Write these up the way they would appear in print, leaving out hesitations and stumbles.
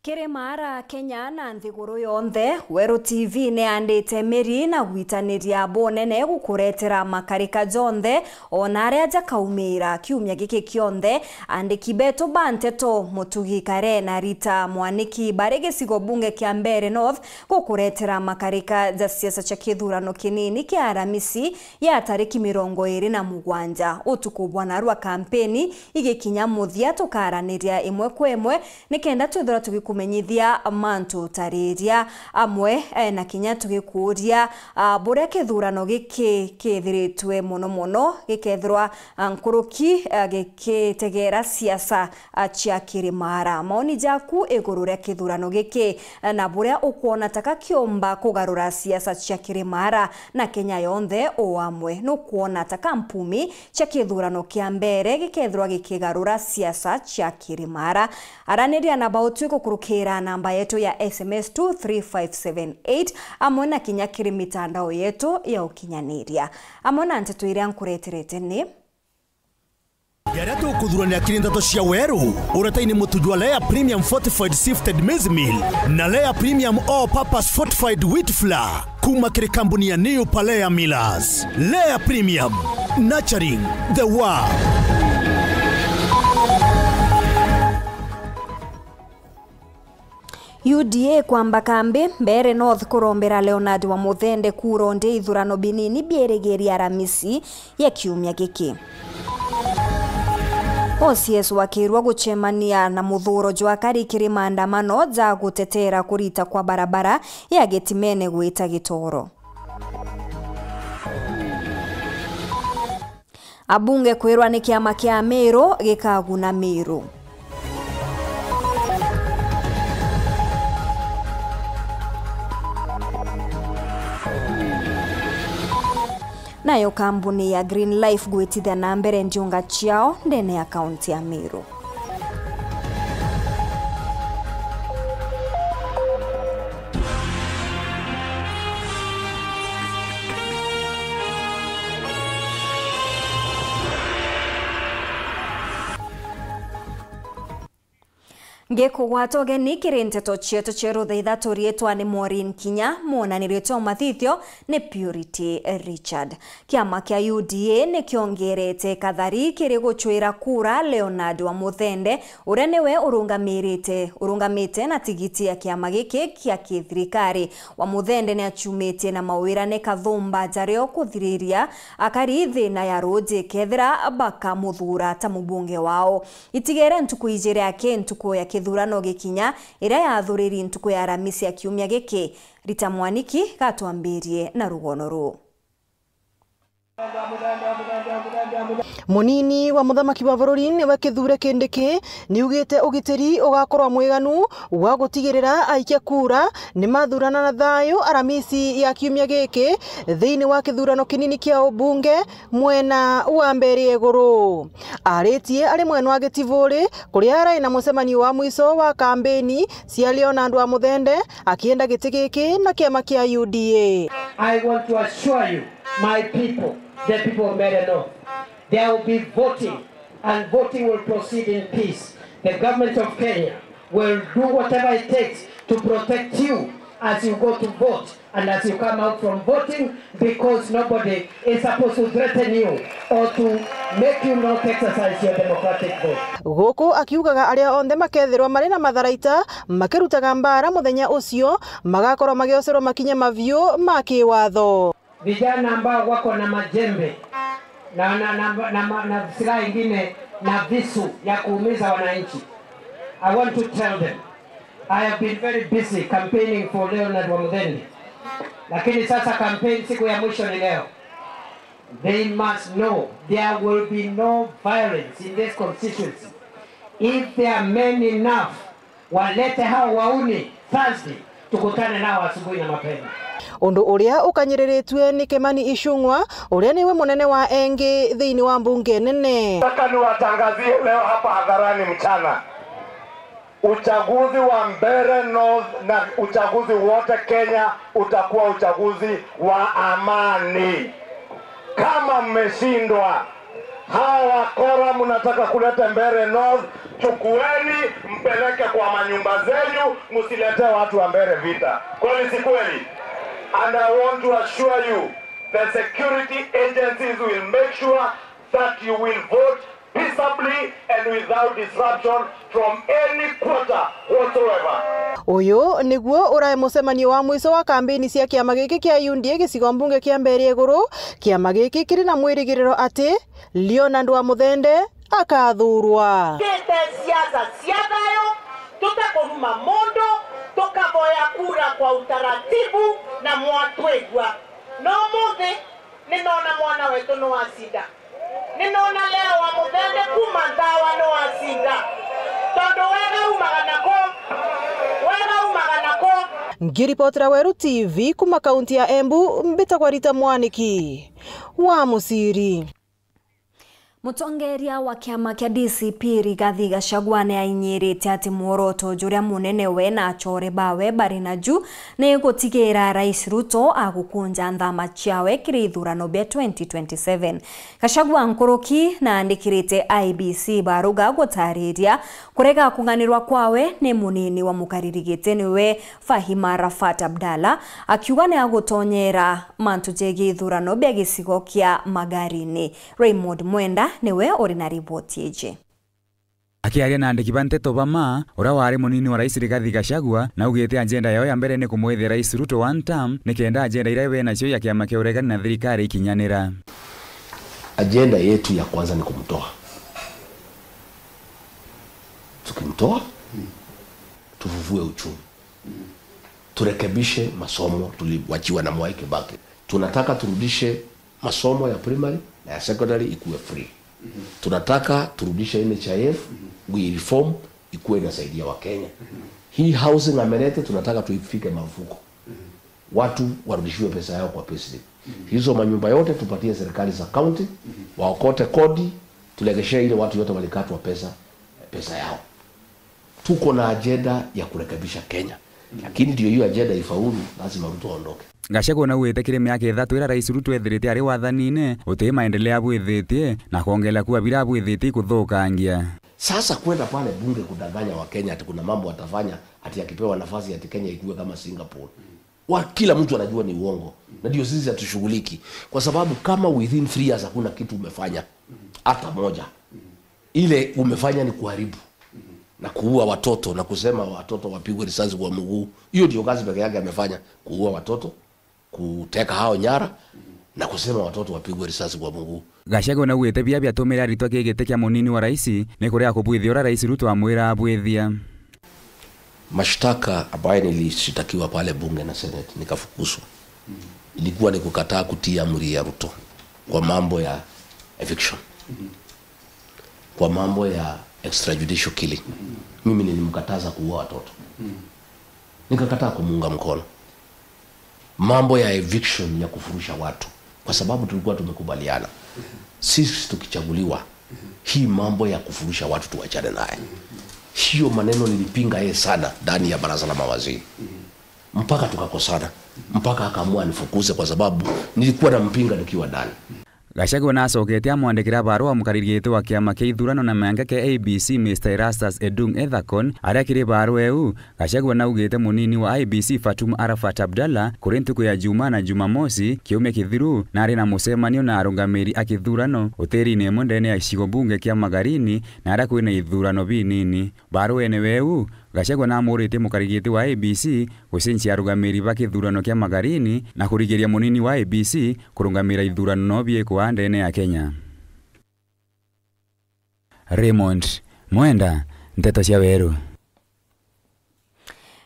Kirimara Kenya na nthiguru yonthe Weru TV ne andite miri na gwitaniria bonene gukuretera makarika jonthe ona aria jakaumira kiumia giki kionthe andiki beto banteto Mutugi Karen na Rita Mwaniki bare gicigo bunge kia Mbeere North gukuretera makarika ja siasa cha kithurano kinini kia Aramisi ya tariki 27 utuku bwana rwa kampeni igikinya muthia tukaraniria imwe kwa imwe nikenda twithira kumenyithia mantu tariria amwe na kinya tugikuria buria kithurano giki kithiritwe muno gikethirwa nkuruki gikitegera siasa cia Kirimara. Maoni jaku iguru ria kithurano giki na buria ukuona taka kiomba kugarura siasa cia Kirimara na Kenya yonthe o amwe no kuona taka mpumi cia kithurano kia Mbeere gikethirwa gikigarura siasa cia Kirimara. Araniria na bautu kurukira namba yetu ya SMS 23578 amona kinya kiri mitandao yetu ya ukinyaniria amona ntetu iria nkureterete ni Yara tu kudhurania kirindato cia Weru uretaini mutujwa Lea Premium Fortified Sifted Maize Meal na Lea Premium All Purpose Fortified Wheat Flour kuma kiri kampuni ya New Palea Millers. Lea Premium, nurturing the world. UDA kwamba kambi Mbeere North kurombera Leonard wa Muthende kuronde ithurano binini bieregeria Aramisi ya kiumia giki. OCS wakirwa guchemania na muthuro jwa karikiri maandamano za gutetera kurita kwa barabara ya Getimene gwita Gitoro. Abunge kwirwa ni kiama kia Meru gikaguna Meru. Nayo kampuni ya Green Life gwitithia na mbere njunga ciao ndene ya kaunti ya Meru. Ngekugwato geni kirinteto chieto cherutha ithatu rietwa ni Maureen Kinya monanirio cha mathithio ni Purity Richard. Kiama kia UDA ni kiongerete kathari kiri guchwira kura Leonard wa Muthende uria niwe urungamite na tigiti ya kiama giki kia kithirikari. Wa Muthende ni achumitie na mawira ni kathumba jario kuthiriria akarithi na ya roje kethira baka muthura ta mubunge wao. Itigere ntuku ijere yake ntuku ya kithurano gikinya ira yathuriri ntuku ya Aramisi ya kiumia giki. Rita Mwaniki katwambirie na rugono ru. Munini wa muthamaki wa bururi ni we kithure kindiki ni ugite ugitiri ugakorwa mwiganu wa gutigirira aikia kura ni mathurana na thayu Aramisi ya kiumia giki thiini wa kithurano kinini kia ubunge mwena wa Mbeere iguru. Aritie ari mwena wa Gitivuri kuria arai na mucemanio wa mwiso wa kampeni cia Leonard wa Muthende akienda giti giki na kiama kia UDA. I want to assure you, my people, the people of Mbeere North, there will be voting, and voting will proceed in peace. The government of Kenya will do whatever it takes to protect you as you go to vote and as you come out from voting, because nobody is supposed to threaten you or to make you not exercise your democratic vote. Goko akiugaga aria onthe makethirwa mari na matharaita makirutaga mbara muthenya ucio magakorwo magiocerwo makinya mavio makiwatho. Vijana ambao wako na majembe na silaha ingine na visu ya kuumiza wananchi, I want to tell them, I have been very busy campaigning for Leonard wa Muthende, lakini sasa campaign siku ya mwisho ni leo. They must know there will be no violence in this constituency. If there are men enough, walete hao wauni Thursday, tukutane nao asubuhi na mapema. Undu uria ukanyiriritwe ni Kimani Ichung'wa uria niwe munene wa engi thiini wa mbunge nene. Nataka niwatangazie leo hapa hadharani mchana, uchaguzi wa Mbeere North na uchaguzi wote Kenya utakuwa uchaguzi wa amani. Kama mmeshindwa, hawa wakora mnataka kuleta Mbeere North, chukueni mpeleke kwa manyumba zenyu, msiletee watu wa Mbere vita. Kweli si kweli? And I want to assure you, the security agencies will make sure that you will vote peaceably and without disruption from any quarter whatsoever. Uyu niguo urae mucemanio wa mwiso wa kampeni cia kiama giki kia UNDA gicigo mbunge kia Mbere iguru. Kiama giki kiri na mwirigiriro ati Leonard wa Muthende akathurwa. Kete siasa siathayo tutakoruma mondo tukavoya kura kwa utaratibu na mwatwegwa. No muthe ninaona mwana wetu no asida. Ninaona leo wa Muthende kuma ndawa no asida. Tondo wega umaganako. Ngiripotera Weru TV kuma kaunti ya Embu, mbitagwa Rita Mwaniki wa Musiri. Mutongeria wa kiama kia DCP Rigathi Gachagua ni ainyirite ati muoroto juria munene we na achore bawe bari na ju ni gutigira Rais Ruto agukunja nthama ciawe kiri ithurano bia 2027. Gachagua nkuruki na andikirite IBC baruga gutariria kurega kunganirwa kwawe ni munini wa mukaririgite niwe Fahima Arafat Abdalla akiuga ni agutonyera mantu jegi ithurano bia gicigo kia Magarini. Raymond Mwenda niwe ori na ripoti eje. Akiaria na andiki ba nteto bama ura wari munini wa Rais Rigathi Gachagua na ugite agenda yao ya mbere ni kumwethia Rais Ruto one term ni kenda agenda ira we nacio ya kiama kia uregani na thirikari ikinyanira. Agenda yetu ya kwanza ni kumtoa. Tukimtoa tufufue uchumi. Turekebishe masomo tuliwachiwa na Mwai Kibaki. Tunataka turudishe masomo ya primary na ya secondary ikuwe free. Tunataka turudishe NHIF, we reform ikuwe inasaidia wa Kenya. Hii housing amenete tunataka tuifike marufuku. Watu warudishiwe pesa yao kwa payslip. Hizo manyumba yote tupatie serikali za county, waokote kodi, tulegeshe ile watu yote walikatwa pesa yao. Tuko na agenda ya kurekebisha Kenya. Lakini ndio hiyo agenda ifaulu, lazima Ruto aondoke. Gachagua na uite kire miaka 3 ira Rais Ruto ethirite ari wathanine uti maendelea bwithitie na kuongela kuwa bila bwithitie kuthukangia. Sasa kwenda pale bunge kudanganya wa Kenya ati kuna mambo atafanya ati akipewa nafasi ati Kenya ikuwe kama Singapore. Kila mtu anajua ni uongo. Na ndio sisi hatushughuliki kwa sababu kama within 3 years hakuna kitu umefanya hata moja. Ile umefanya ni kuharibu na kuua watoto na kusema watoto wapigwe risasi kwa mguu. Hiyo ndio kazi pekee yake amefanya, kuua watoto, kuteka hao nyara na kusema watoto wapigwe risasi kwa mguu. Gachagua na uite bia tumira ritwa kigite kia munini wa rais ni kuria kubwithia ura Rais Ruto amwira abwithia. Mashtaka ambayo nilishitakiwa pale bunge na Senate nikafukuzwa. Ilikuwa ni kukataa kutia amri ya Ruto kwa mambo ya eviction. Kwa mambo ya extrajudicial killing. Mimi nilimkataza kuua watoto. Nikakataa kumuunga mkono. Mambo ya eviction ya kufurusha watu kwa sababu tulikuwa tumekubaliana. Sisi tukichaguliwa hii mambo ya kufurusha watu tuachane naye. Hiyo maneno nilipinga yeye sana ndani ya baraza la mawaziri. Mpaka tukakosana. Mpaka akaamua nifukuze kwa sababu nilikuwa nampinga nikiwa ndani. Gachagua na acokete amwandikira barua mukaririgite wa kiama kia ithurano na manga kia ABC Mr. Erastus Edung Ethakon aria kiri barua eu. Gachagua na ugite munini wa IBC Fahima Arafat Abdalla kuri ntuku ya Juma na Jumamosi kiume kithiru na ari na mucemanio na arungamiri akithurano uteri-ini imwe ndene ya icigo bunge kia Magarini na aria kwina ithurano binini. Barua ene weu Gachagua na amurite mukarigite wa ABC gucenjia arungamiri ba kithurano kia Magarini na kurigiria munini wa ABC kurungamira ithurano no biekwa ndene ya Kenya. Raymond Mwenda, nteto cia Weru.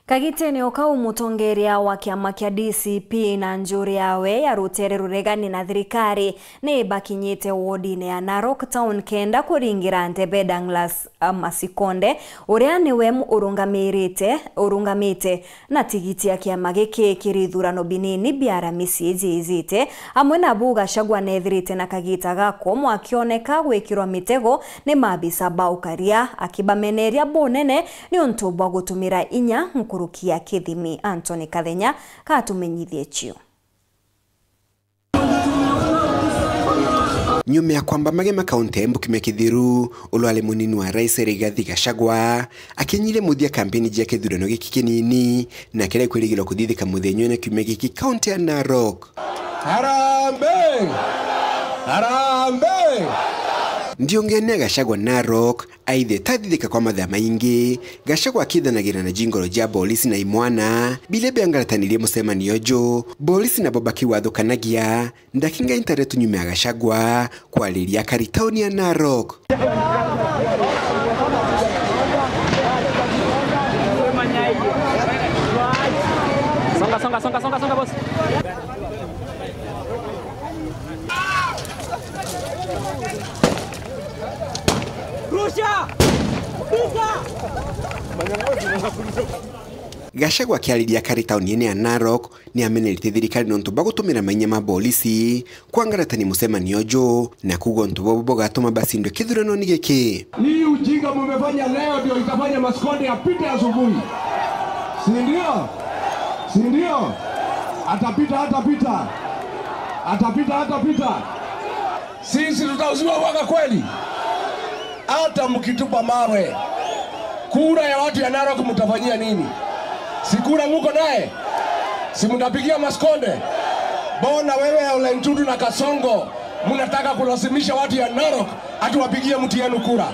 Kagitene okau mutongeria wa kiama kia DCP na njuri yawe ya rutere ruregani na thirikari ni bakinyite wodine ya Narok Town kenda kuringira Ntebe Douglas Masikonde uria niwe urungamite na tigiti ya kiama giki kiri ithurano binini biara misiji izite amwe na bu Gachagua nethirite na kagita gako mwakioneka gwikirwa mitego ni mabisa baukaria akibameneria bonene ni untu bwa gutumira inya kurukia kithimi. Anthony Kathenya katumenyithie cio. nyume ya kwamba magema kaunti Embu Kiumia Kithiru ulwale munini wa rais Rigathi Gachagua akinyire muthia kampeni ya kithurano giki kinini na kire kwirigirwo kuthithika muthenyo na Kiumia giki kaunti ya Narok. Harambe! Harambe! Ndiongene Gachagua Narok aithe tathithika kwa mathaa maingi Gachagua akithanagira na jingoro ja polisi na imwana bile beangaratanirie mucemanio jo polisi na Boba kiwathukanagia ndakinga internet nyume ya Gachagua kwariria karitauni ya Narok. Songa boss. Gachagua akiariria karitauni ya Narok ni amenerite thirikari nontu bagutumira manya ma polisi kwangaratani mucemanio jo na kugo ntu bobo gatuma basindo kithurano ni giki. Hii ujinga mmefanya leo ndio itafanya Maskonde apite asubuhi. Si ndio? Atapita. Sisi tutauziwa waka kweli. Hata mkitupa mawe. Kura ya watu ya Narok mtafanyia nini? Si kura muko naye? Si mnapigia Maskonde? Bona wewe Ole Ntutu na Kasongo mnataka kulazimisha watu ya Narok atuwapigie mtu yenu kura.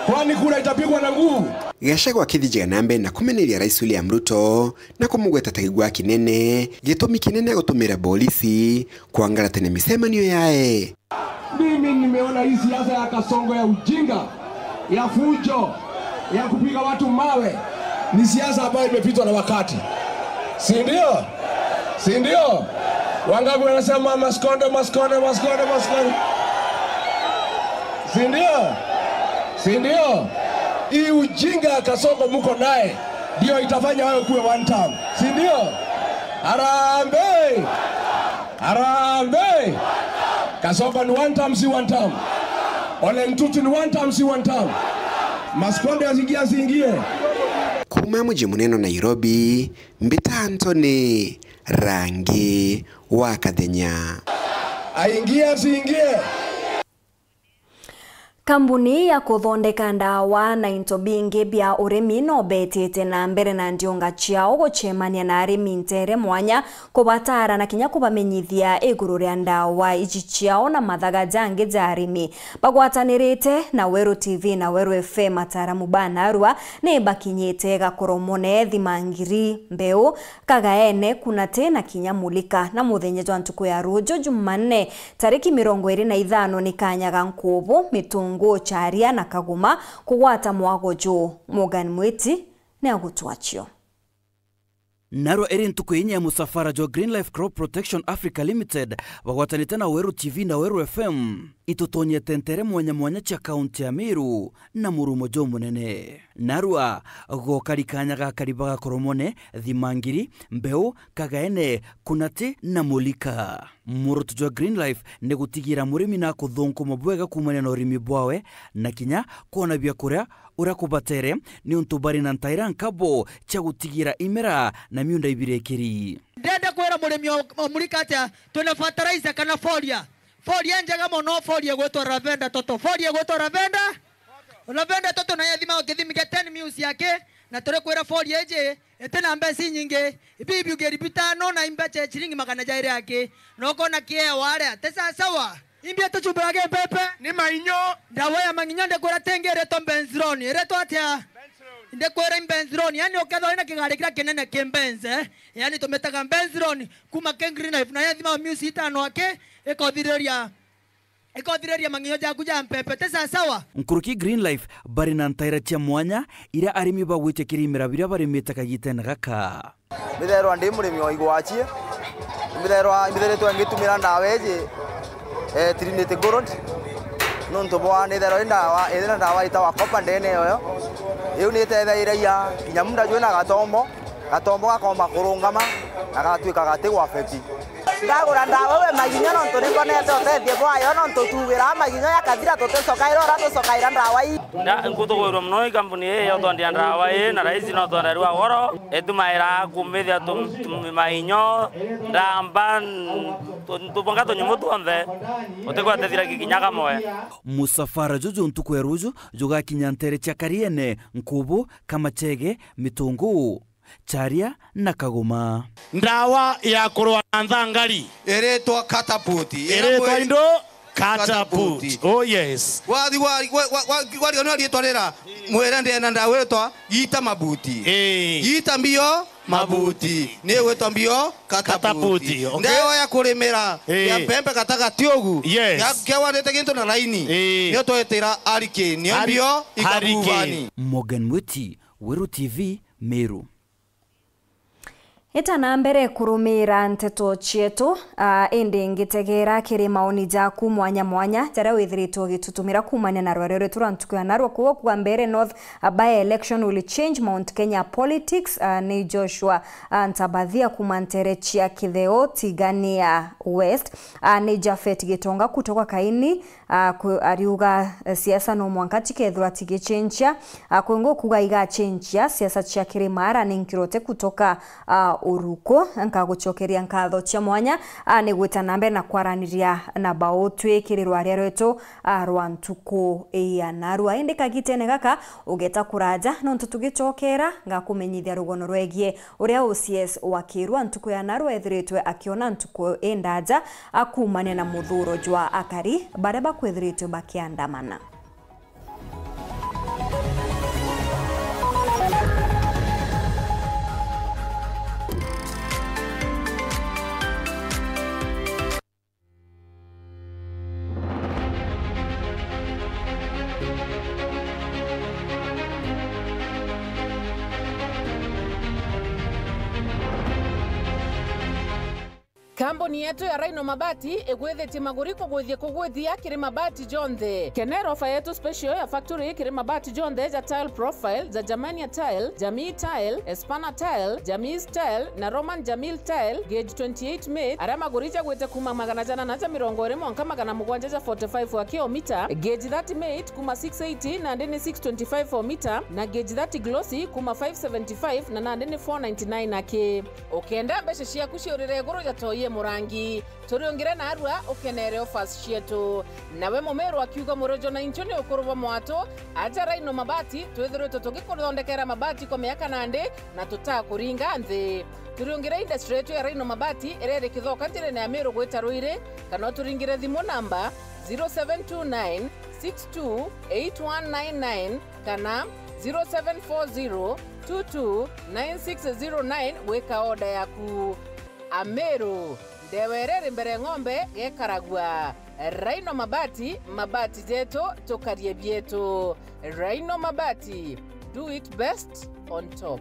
Kwani kura itapigwa na nguvu? Gachagua akithijega nambe na kumeneria rais William Ruto na kumugweta takigwa kinene gitumi kinene gutumira polisi kwangaratania micemanio yae. Mimi nimeona hii siasa ya Kasongo ya ujinga, ya fujo, ya kupiga watu mawe ni siasa ambayo imepitwa na wakati. Si ndio? Wangapi wanasema Maskonde. Si ndio? Hii ujinga ya Kasongo mko naye ndio itafanya wewe kuwe one term. Si ndio? Harambe! Kasongo ni one term, si one term. Ole Ntutu ni one term, si one term. Maskonde asiingie. Kuma mji muneno Nairobi, Mbita Anthony Rangi wa Kathenya. Aingie. Kambuni ya kuthondeka ndawa na into bingi bia urimi no betete na mbere na ndionga ciao gucemania na arimi ntere mwanya kubatara na kinya kubamenyithia iguru ria ndawa iji ciao na mathaga jangi ja arimi bagwatanirite na Weru TV na Weru FM ataramu banarua ni bakinyite gakoromone thimangiri mbeu kagaene kunate na kinya mulika na muthenya jwa ntuku ya rujo Jumanne tariki 25 ni kanyaga nkubu mitungu charia na kaguma kugwata mwago jo Morgan Mwiti ne agutwachio. Naro ntuku yenye ya musafara jo Green Life Crop Protection Africa Limited bagwatanite na Weru TV na Weru FM itutonye tentere mwanya cha kaunti ya Meru na murumo jo munene. Narua gokarikanyaga karibaga koromone thimangiri mbeu kagaene kunati na mulika. Murutu jo Green Life ne gutigira murimi na kuthonko mabwega kumane na urimi bwawe na kinya kuona bia kuria ura kubatere ni untubari na ntaira nkabo cha gutigira imera na miunda ibirekeri. Ndenda kwera murimi mulika atia tuna fertilizer kana folia njega mono folia gwetwa Lavender Toto Lavender Toto na yathima ukithimike 10 mils yake na tore kwera folia eje etena mbesi nyinge ibibi ugeribitano na imbeche chiringi magana jaire yake noko na kie wale tesa sawa imbia tuchubage pepe ni mainyo ndawa ya manginyo ndekwera tengere to benzroni ereto atia ndekwera benzroni yani oketho ina kigari kira kinene kimbenze yani tumetaga benzroni kuma Green Life na yathima mils itano yake ekothireria manginyo jaku ja mpepe tesa sawa. Nkuruki Green Life bari na ntaira cia mwanya ira arimi bagwite kirimira biria bari metakagite na gaka. Mithero ndi murimi wa igwachie. Mithero ngitumira ndawa eje Trinity Gold. Nonto bwa nithero ndawa itawa kopa ndene yo. Iu ni tetheiraia kinya munda jwena gatombo gakomba kurungama na gatwika gatigwa feti. ndagura ndawa we maginyo no nturingonete otethie bwayo no ntutugira maginyo yakathira tutecokaira ora tucokaira ndawa ii nkutugwirwo muno i kampuni ii yotwendia ndawa ii na raisi no twenderwa goro etumaira kumithia maginyo ndamba tubonga tunyumu tuonthe utikwatethira kikinya kamwe musafara jojo ntukwerujo jogakinya ntere cha Kariene Nkubu Kamachege Mitungu Charia na Kagoma. Ndawa ya kurwa nthangari eretwa Catapult eretwa indo Catapult. Oh yes. Wari ono rietwarera mwera ndena ndawa eretwa Gita Mabuti. Gita mbio Mabuti ni wetwa mbio Catapult. Ndawa ya kurimira ya pembe katagati ogu ya kewarete gintu na laini ni twetira arike ni mbio ikabuvani. Morgan Mwiti, Weru TV, Meru. Itana mbere kurumira nteto chietu indi ngitegera kiri maoni jaku mwanya mwanya jara withiritwo gitutumira kumania na rwere retura ntukuya narwo kuwo kwa mbere North by election will change Mount Kenya politics. Ni Joshua Ntabathia kumantere chia Kitheo Tigania West. Ni Jafet Gitonga kutoka Kaini ariuga siasa no mwankati kethura tigichencha kwengo kuga iga chencha siasa chia Kirimara ni Nkirote kutoka Uruko nkaguchokeria nkatho cia mwanya ni gwita nambe na kwaraniria na baotwe kirirwa ryereto rwa ntuku ya narwa indi kagitene gaka ugeta kuraja no ntutugicokera ngakumenyithia rugono rwegie uria OCS wakirwa ntuku ya narwa ethiritwe akiona ntuku endaja akumania na muthuro jwa akari bareba kwethiritwe bakiandamana. Kampuni yetu ya Rhino Mabati egwethete maguriko gwethie kugwithia kiri mabati jonthe. Kenero ofa yetu special ya factory kiri mabati jonthe ja tile profile za Germania tile, Jamii tile, Espana tile, Jamii tile na Roman Jamil tile gauge 28 made ara magurija gwete kuma magana jana na mirongo ire mwanka magana mugwanja 45 wa kilomita, gauge 30 made kuma 680 na ndeni 625 for meter na gauge 30 glossy kuma 575 na ndeni 499 ake. Okenda beshe cia kuciurire goro ja toye murangi turiongire na arua ukenere offers cietu nawe mumeru akiuga murojo na inchoni ukuruva mwato aja Rhino Mabati twethiritwe tugikuthondekera mabati kwa miaka nande na tutakuringa nthi. Turiongire industry yetu ya Rhino Mabati irere kithoka njire na Meru gwita Ruire kana turingire thimu namba 0729 628199 kana 0740 229609 weka oda yaku. Ameru ndewerere mbere ng'ombe gekaragwa. Rhino Mabati, mabati jeto tokarie bieto. Rhino Mabati, do it best on top.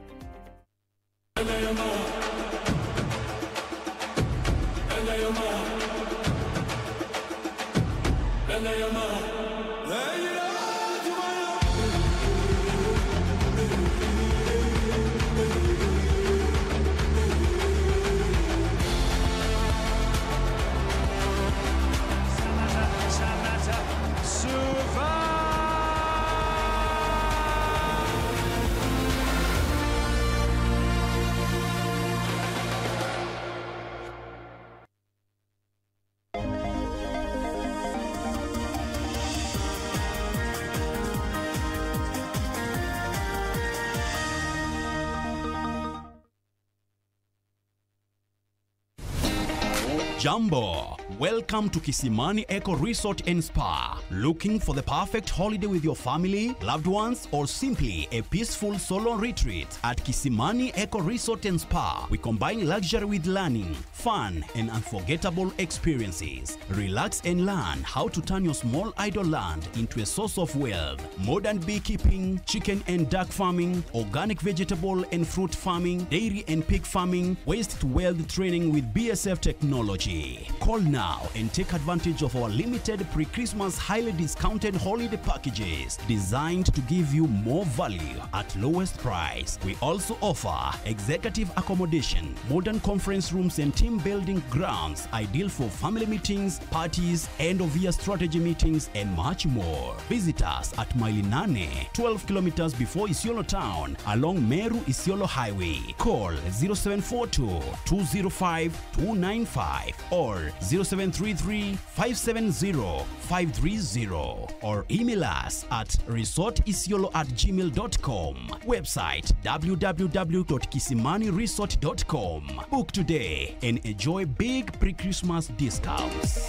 Jambo, welcome to Kisimani Eco Resort and Spa. Looking for the perfect holiday with your family, loved ones, or simply a peaceful solo retreat? At Kisimani Eco Resort and Spa, we combine luxury with learning, fun, and unforgettable experiences. Relax and learn how to turn your small idle land into a source of wealth. Modern beekeeping, chicken and duck farming, organic vegetable and fruit farming, dairy and pig farming, waste to wealth training with BSF technology. nchi. Call now and take advantage of our limited pre-Christmas highly discounted holiday packages designed to give you more value at lowest price. We also offer executive accommodation, modern conference rooms and team building grounds ideal for family meetings, parties, end-of-year strategy meetings and much more. Visit us at Mailinane, 12 kilometers before Isiolo town along Meru Isiolo Highway. Call 0742-205-295 or 0733-570-530 or email us at resortisiolo@gmail.com. Website www.kisimaniresort.com. Book today and enjoy big pre-Christmas discounts.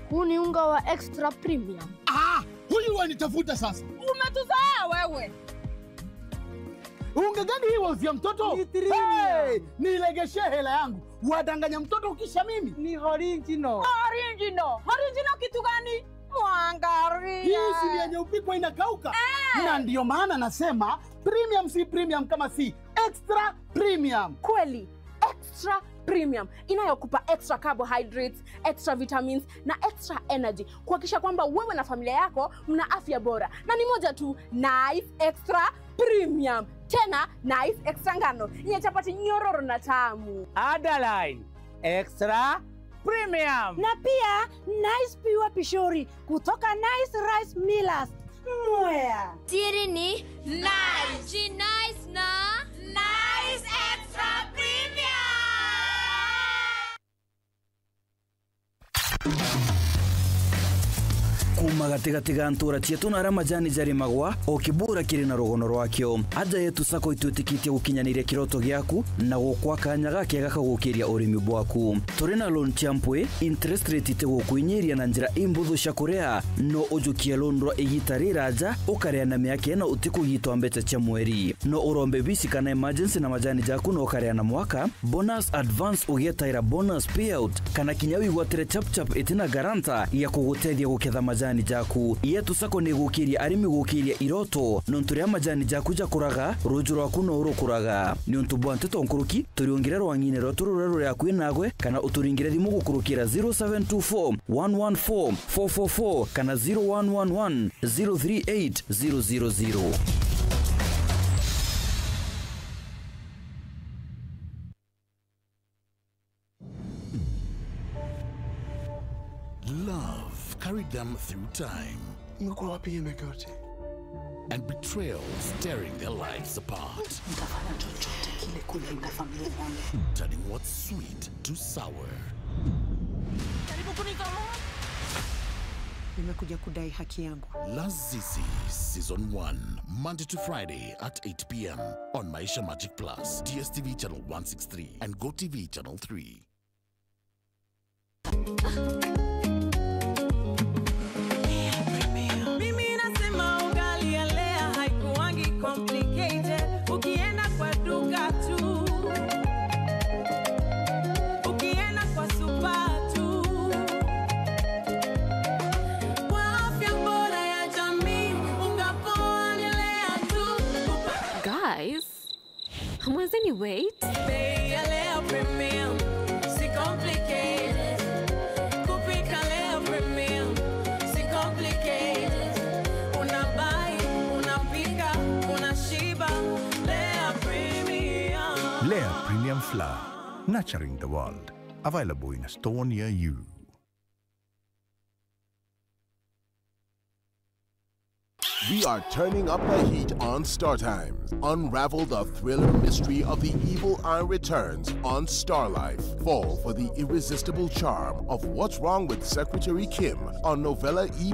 Huu ni unga wa extra premium. Huyu wanitafuta sasa. Umetuzaa wewe. Unga gani hii wauzia mtoto? Hey, nilegeshe hela yangu. Wadanganya mtoto kisha mimi. Ni original. Original kitu gani? Mwangaria. Hii si yenye upikwa inakauka. Na ndio maana nasema premium si premium kama si extra premium. Kweli, extra premium inayokupa extra carbohydrates, extra vitamins na extra energy kuhakikisha kwamba wewe na familia yako mna afya bora. Na ni moja tu, Nice Extra Premium. Tena Nice Extra ngano yenye chapati nyororo na tamu. Adaline Extra Premium. Na pia Nice Pure Pishori kutoka Nice Rice Millers. Mwea. Siri ni Nice. Nice na Nice Extra Premium. kuma gatigati ga ntura cietu na aria majani jari magwa o kibura kiri na rugono rwakio aja yetu sako itwitikitie gukinyaniria kiroto giaku na gukwa kanya gake gakagukiria urimi bwaku turi na loan champwe interest rate ite gukwinyiria na njira imbuthu cia kurea no ujukie loan ro igitarira ja ukaria na miaka na utikugitwa mbeca cia mweri no urombe bisi kana emergency na majani jaku no ukaria na mwaka bonus advance ugetaira bonus payout kana kinyawi gwatire chap itina garanta ya kugutethia guketha majani jaku yetu sako ni gukiria arimi gukiria iroto nonturia majani jaku jakuraga ruju rwaku no urukuraga ni untubwa nteto nkuruki turiongira rwangine ro tururero ya kwinagwe kana uturingire thimu gukurukira 0724 114 444 kana 0111 038 000. Love carried them through time. And betrayal tearing their lives apart. Turning what's sweet to sour. Nimekuja kudai haki yangu. Lazizi Season 1, Monday to Friday at 8 p.m. on Maisha Magic Plus, DSTV channel 163 and GoTV channel 3. Hamwezeni wait? Lea Premium, si complicated. Kupika Lea Premium, si complicated. Unabai, unapika, unashiba. Lea Premium. Lea Premium Flour, nurturing the world. Available in a store near you. We are turning up the heat on Star Times. Unravel the thriller mystery of the evil eye returns on Star Life. Fall for the irresistible charm of What's Wrong with Secretary Kim on Novella E+.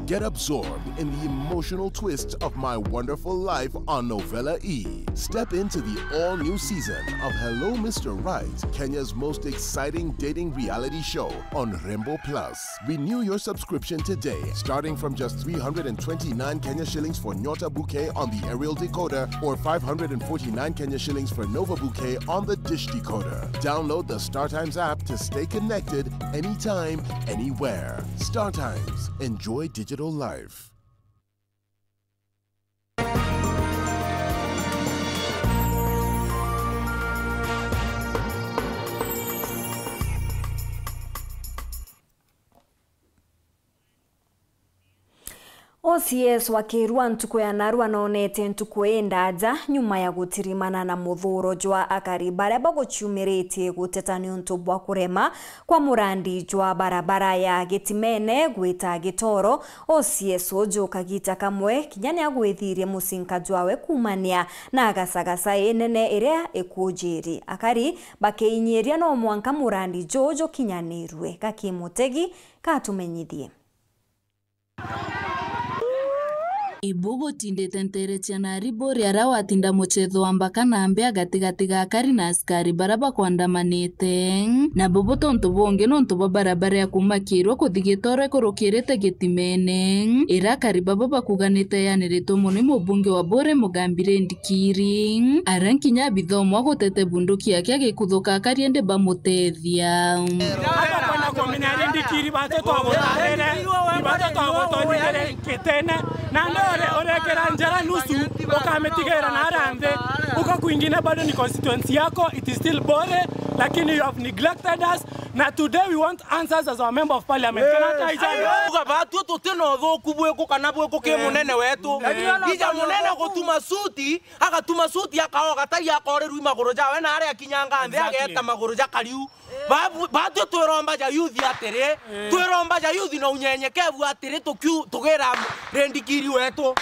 Get absorbed in the emotional twist of My Wonderful Life on Novella E. Step into the all-new season of Hello Mr. Right, Kenya's most exciting dating reality show on Rainbow Plus. Renew your subscription today, starting from just 329 Kenya shillings for Nyota Bouquet on the aerial decoder or 549 Kenya shillings for Nova Bouquet on the dish decoder. Download the StarTimes app to stay connected anytime, anywhere. StarTimes. Enjoy digital life. OCS wakirwa ntuko ya narua nonete ntuko endaja nyuma ya gutirimana na muthuro jwa akari baria baguchumirite guteta ni untu bwa kurema kwa murandi jwa barabara ya Gitimene gwita Gitoro. OCS ojo kagita kamwe kinyane agwithirie musinka jwawe kumania na agasagasa enene iria ekujiri akari bakeinyeria no mwanka murandi jojo kinyanirwe kakimutegi katumenyithie Ibugo tinde tentere chanari bori arawa tinda mochetho ambaka na ambea gatigati ga kari na askari baraba kwandamanite na bobo tonto bonge nonto barabara ya kumakirwa kuthigitore kurukirite Gitimene ira kari baba bakuganite yanirito muno mubunge wa Bore Mugambire Ndikiri arankinya bithomo gutete bunduki yake agikuthuka kari ende bamutethia Ndikiri bateto agotarere bateto agotonire Kitene na orekera njara nusu ukametigera na arande ukakuingine bado ni constituency yako. It is still Bore lakini you have neglected us na today we want answers as our member of parliament. Kanata ijaga batu tutino thoku bweko kana bweko ke munene wetu ija munene gutuma suti agatuma suti akao gatari akoreru maguru jawe na aria kinyanga nthi ageta maguru jakariu batu twiromba ja youth atire twiromba ja youth no unyenyekevu atire tugira Ndikiri wetu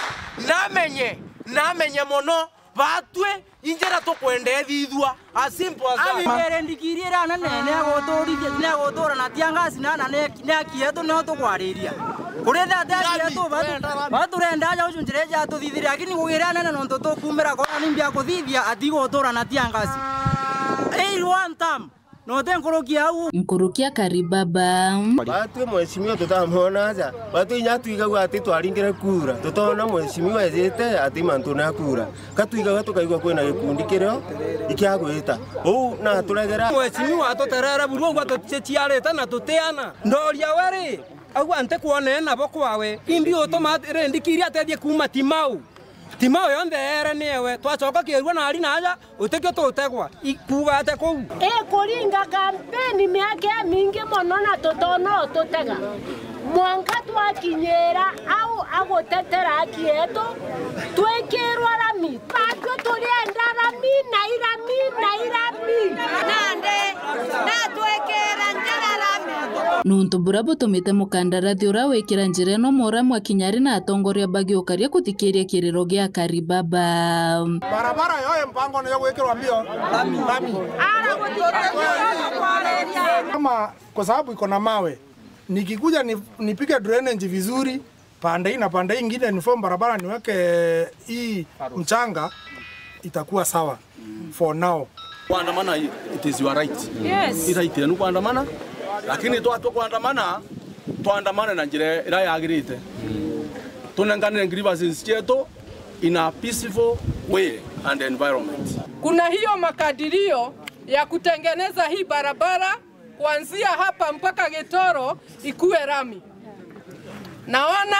namenye mono batwe injera tukwendethia ithua as simple as that. Ndikiri era nene agotorithia tina gotora na tiangasi na kieto no tukwariria kuretha ndaje tu baturenda aja ucunjire ja tuthithira lakini kugira nene no tukumira kona nimbia kuthithia atigotora na tiangasi one time no tenkurukia au nkurukia karibaba batu mheshimiwa tutamona aja batu inyatuiga ati twaringire kura tutona mheshimiwa ezete ati mantu na kura katuiga tukaigwa kwena gikundi kirio ikiagwita ou na turegera mheshimiwa atoterera buru gwa tuticiareta na tuteana ndoria weri agwa ante kuone na bokwawe imbi automatic Ndikiri atethie kuma timau yonde era newe twacoka kirwa na ari naja utekio tutegwa ikuga ate ku kuringa kampeni miake mingi mono na totono tutega mwanka twakinyera au agotetera kieto twekirwa rami patwo tulienda rami nande na twekera njera rami nuntu burabo tumite mukandarathi ura wikira njira no mora mwakinyari na atongoria bagi ukaria kuthikiria kiriro gia karibaba barabara yoye mpango ni gwikirwa mbio rami kama kwa sababu iko na mawe nikikuja nipige drainage vizuri pande hii na pande hii nyingine niform barabara niweke hii mchanga itakuwa sawa for now. Kuandamana it is your right. Yes. Iraitire ni kuandamana lakini tuandamana na njira ira yagirite tunangane grievances chetu in a peaceful way and environment. Kuna hiyo makadirio ya kutengeneza hii barabara kuanzia hapa mpaka Gitoro ikuwe rami. Naona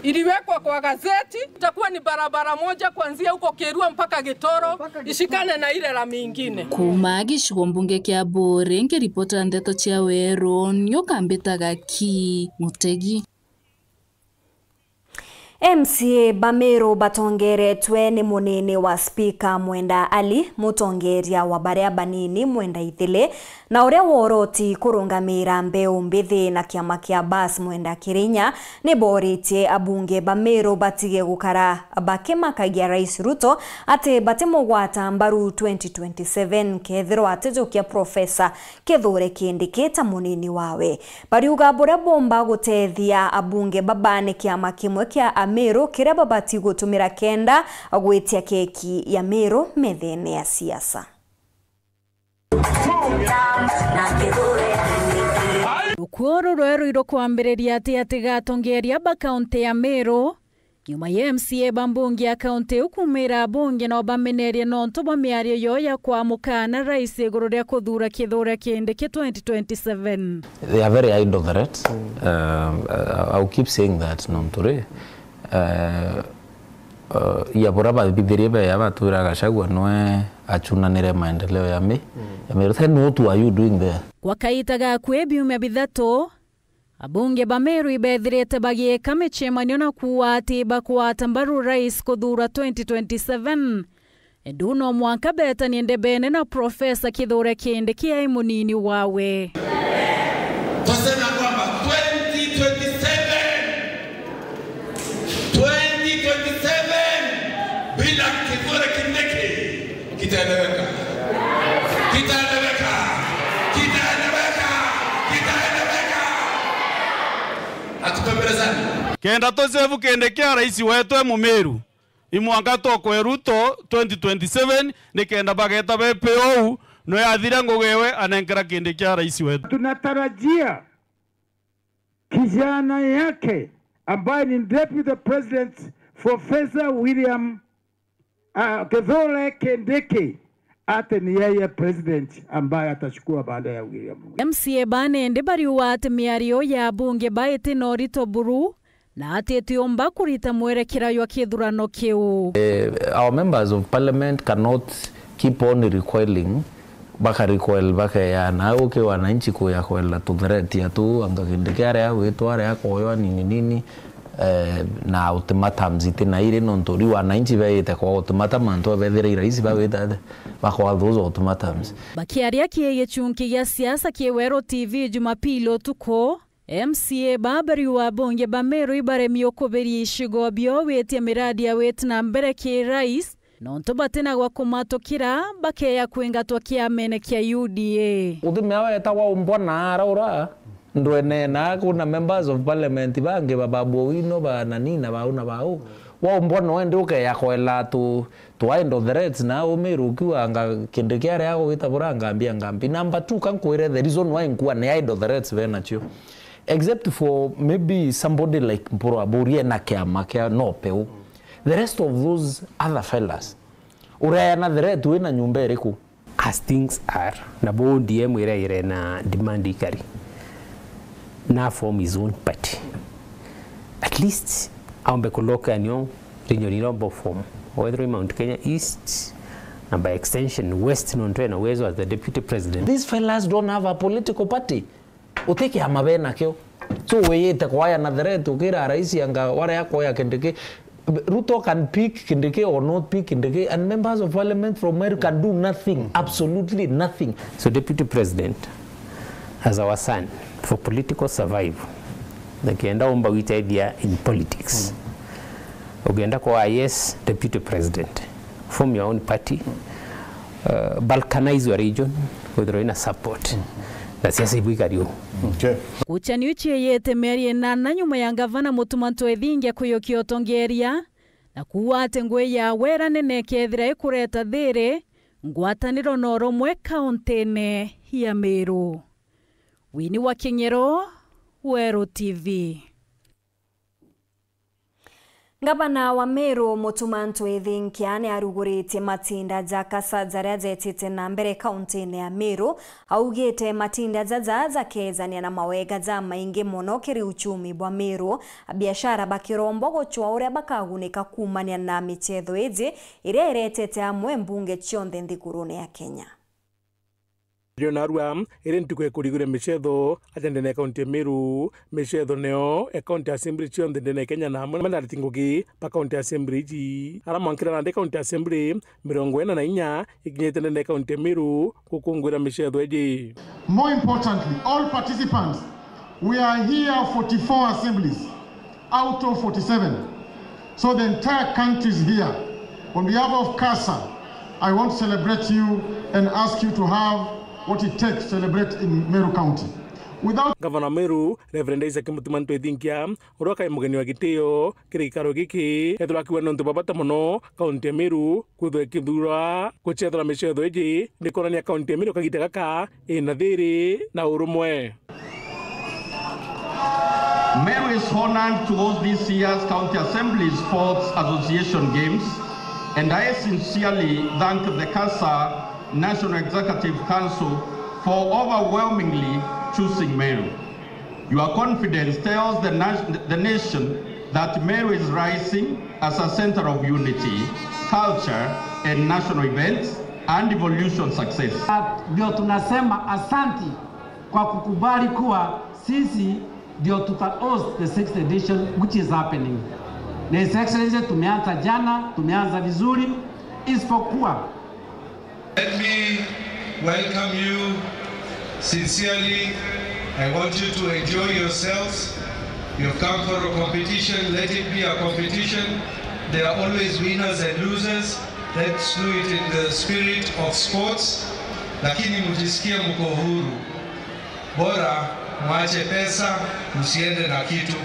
iliwekwa kwa gazeti itakuwa ni barabara moja kuanzia huko Kerua mpaka Gitoro ishikane na ile rami nyingine. Kumagi shugombunge kia Bore ngiripota ndeto cia Weru nyokambitaga ki Mutegi. MCA Bamero batongeretwe ni munene wa Speaker Mwenda Ali mutongeria wa baria banini Mwenda Ithile na uria woroti kurungamira mbeu mbithi na kiama kia Bas Mwenda Kirinya ni boritie abunge Bamero batige gukara bakimakagia Rais Ruto ate batimugwata mbaru 2027 kethiro atejokia Profesa Kithure Kindiki ta munene wawe bariuga bore bomba gutethia abunge babane kiama kimwe kia Meru kira babati gutumira kenda agwetia keki ya Meru methene ya siasa. Rukworo rweru irokwambiriria ati gatongeria ba kaunti ya Meru nyuma ya MCA bambungi ya kaunti ukumira bunge no bamenerie nonto bamiario yoya kwa mukana rais iguru ria kuthura Kithure Kindiki 2027. They are very ignorant. I'll keep saying that nontore. Ya boraba bibirie be ya batura gashagwa noe achunanire maendeleo ya Meru. Then what are you doing there? Kwa kaita ga kwebiumya bithatu Abunge ba Meru ibethirite bagieka michemanio na kuwati bakwata mbaru rais kuthura 2027. Eduno mwanka betani ndebene na Profesa Kithure Kindiki ai munini wawe. Tusema kwamba 2027 bila Kithure Kindiki kitaeleweka. Kenda tosevu kendekea rais wetu Mumeru. Imwanga toko Ruto 2027 ni kenda bageta BPO no yathira ngogewe anankera kendekea rais wetu. Tunatarajia kijana yake ambaye ni Deputy President Professor William Kithure Kindiki ate ni yeye president ambaye atachukua baada ya William. MCA bane ndebari wate miario ya bunge baete norito buru na atetiomba kurita mwerekera yo kithurano kiu. Our members of parliament cannot keep on recoiling baka ya na uke wananchi kuya kwela tudretia tu angakindikare ya wetu are koyo nini na ultimatums itina ire nontori wananchi baite kwa ultimatum anto bethire rais baweta bakwa those ultimatums. Bakiaria kiye chunki ya siasa kiwero TV Jumapili tuko MCA babari wa bunge ba Meru ibare miokoberi ishigo bio wetia miradi ya wetna mbere ki rais nonto batena gwa kumatokira bakeya kwengatwa kiamene kia UDA. Utumewa etawa umbona araura ndwene na kuna members of parliament bange bababu wino ba nanina bauna bau wa umbona wende ukeya kwela to end of the reds na Meru kiwa anga kindekiare yako gitabura ngambia ngambi. Number 2 kankwire the reason why nkuwa ne end of the reds venacho except for maybe somebody like Mpuru Aburie na kiama kia no peu. The rest of those other fellas uraya na the red wina nyumba eriku. As things are na bo DM ire na demand ikari na form his own party. At least aombe kuloka anyo rinyo form whether Mount Kenya East and by extension West Nonto na uwezo as the deputy president. These fellas don't have a political party. Uteke amabena kyo. So weyete kwa na the red ukira rais anga wara yako ya Kindiki. Ruto can pick Kindiki or not pick Kindiki, and members of parliament from Meru can do nothing, absolutely nothing. So deputy president as our son for political survival. Nakienda omba wita idea in politics. Ukienda kwa yes deputy president, form your own party, balkanize your region with the support. That's just if we got you. Okay. Kuchani uche yete meri na nyuma ya gavana Mutumanto Ethingia kuyokio tongeria na kuwate ngwe ya wera nene kethira ikureta thire ngwataniro noro mwe kauntene ya Meru. Wini wa Kinyero, Weru TV. Gavana wa Meru Mutumanto Ethingia ni aruguritie matinda jakasa jaria jetite na mbere kauntini ya Meru augite matinda jaja kezania na mawega ja maingi muno kiri uchumi bwa Meru biashara bakirombo gochwa uria bakagunika kumania na michetho iji iria iretete amwe mbunge chionde nthigurune ya Kenya. Rionarua irentukwe kurigure michetho atendene kaunti ya Meru michetho neo kaunti assembly chionde ndene Kenya na manaritingugi pa kaunti assembly ji aramankira na kaunti assembly 44 ikinyete ndene kaunti ya Meru kukungwira michetho eji. More importantly, all participants, we are here 44 assemblies out of 47, so the entire country is here. On behalf of CASA, I want to celebrate you and ask you to have what it takes to celebrate in Meru County. Without Governor Meru, Reverend Isaac Mutumanto Ethingia, uroka mugeni wa gitio kirikaro giki ethura kiwa nontu babata muno kaunti ya Meru kuthwe kithura kuchethera michetho eji nikorania kaunti ya Meru kagite gaka ina thiri na urumwe. Meru is honored to host this year's County Assembly Sports Association Games, and I sincerely thank the CASA National Executive Council for overwhelmingly choosing Meru. Your confidence tells the nation that Meru is rising as a center of unity, culture, and national events and evolution success. Ndio tunasema asanti kwa kukubali kuwa sisi ndio host the 6th edition which is happening. Na His Excellency tumeanza jana, tumeanza vizuri isipokuwa. Let me welcome you sincerely. I want you to enjoy yourselves. You've come for a competition, let it be a competition. There are always winners and losers. Let's do it in the spirit of sports. Lakini mjisikia mko huru. Bora mwache pesa, msiende na kitu.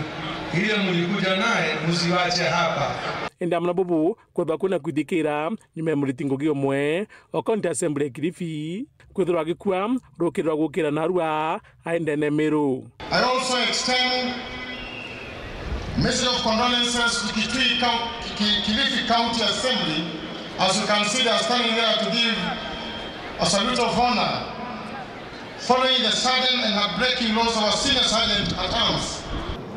Ile mlikuja naye msiwache hapa. Enda mnabubu kwa kuna kudikira nyuma muritingo gyo mwe o county assembly Kilifi kwithirwa gikwa rukirwa gukira narua aende Nemero. I also extend message of condolences to Kilifi County Assembly. As you can see, they are standing there to give a salute of honor following the sudden and heartbreaking loss of our senior sergeant at arms.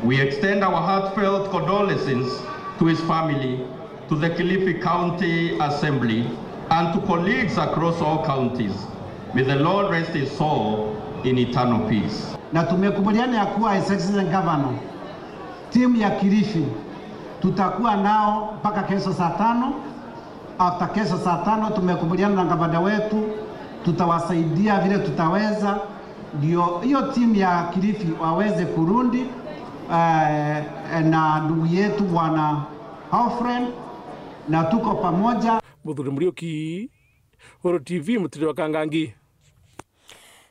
We extend our heartfelt condolences to his family, to the Kilifi County Assembly, and to colleagues across all counties. May the Lord rest his soul in eternal peace. Na tumekubaliana ya kuwa His Excellency Governor, timu ya Kilifi tutakuwa nao mpaka kesho saa 5. After kesho saa 5 tumekubaliana na gavana wetu tutawasaidia vile tutaweza, ndio hiyo timu ya Kilifi waweze kurundi na ndugu yetu bwana Alfred, na tuko pamoja. Muthuri Murioki, Horo TV, Mutiri wa Kangangi.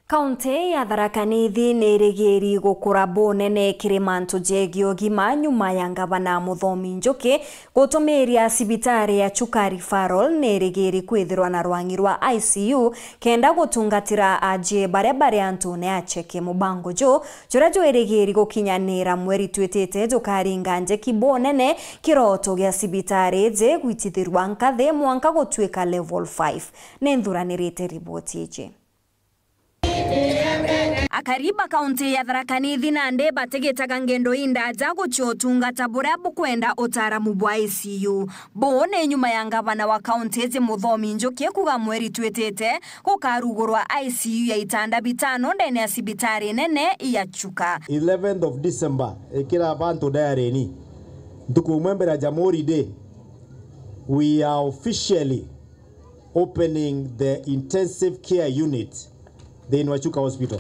Kaunti ya Tharaka Nithi nirigiri gukura bonene kirimanto jegio gima nyuma ya ngavana Muthomi Njuki gutumiria cibitari ya Chuka Referral nirigiri kwithirwa na rwangi rwa ICU kenda gutungatira aje bare Antone Acheke Mubango jo jura irigiri gukinyanira mweri twetete jukaringa njeki bonene kiroto gya cibitari je gwitithirwa nkathe mwanka gutwika level 5 nenthuranirite riboti ije. Akariba kaunti ya Tharaka Nithi nande bategetaga ngendo indaja guchotungata buria bukwenda utaramu bwa ICU bone nyuma ya ngavana wa kaunti ze Muthomi Njuki kuga mweri twetete gukarugurwa ICU ya itanda 5 ndene ya cibitari nene ya Chuka. 11th of December ekira abantu diary tukumwembera Jamhuri Day, we are officially opening the intensive care unit in Chuka Hospital.